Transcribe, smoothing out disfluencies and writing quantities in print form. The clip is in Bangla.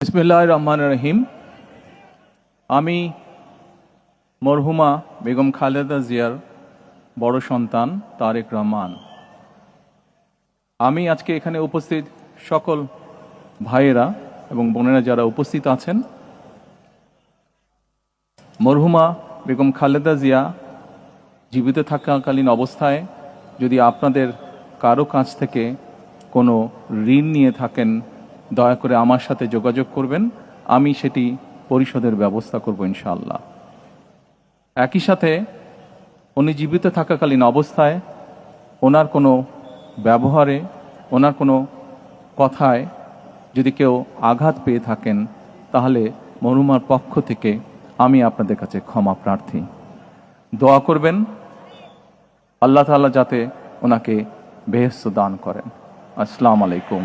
বিসমিল্লাহির রহমানির রহিম। আমি মরহুমা বেগম খালেদা জিয়ার বড় সন্তান তারেক রহমান। আমি আজকে এখানে উপস্থিত সকল ভাইয়েরা এবং বোনেরা যারা উপস্থিত আছেন, মরহুমা বেগম খালেদা জিয়া জীবিত থাকাকালীন অবস্থায় যদি আপনাদের কারো কাছ থেকে কোনো ঋণ নিয়ে থাকেন, দয়া করে আমার সাথে যোগাযোগ করবেন, আমি সেটি পরিশোধের ব্যবস্থা করব ইনশাআল্লাহ। একই সাথে উনি জীবিত থাকাকালীন অবস্থায় ওনার কোনো ব্যবহারে, ওনার কোনো কথায় যদি কেউ আঘাত পেয়ে থাকেন, তাহলে মরহুমার পক্ষ থেকে আমি আপনাদের কাছে ক্ষমা প্রার্থী। দোয়া করবেন আল্লাহ তাআলা যাতে ওনাকে বেহেশত দান করেন। আসসালামু আলাইকুম।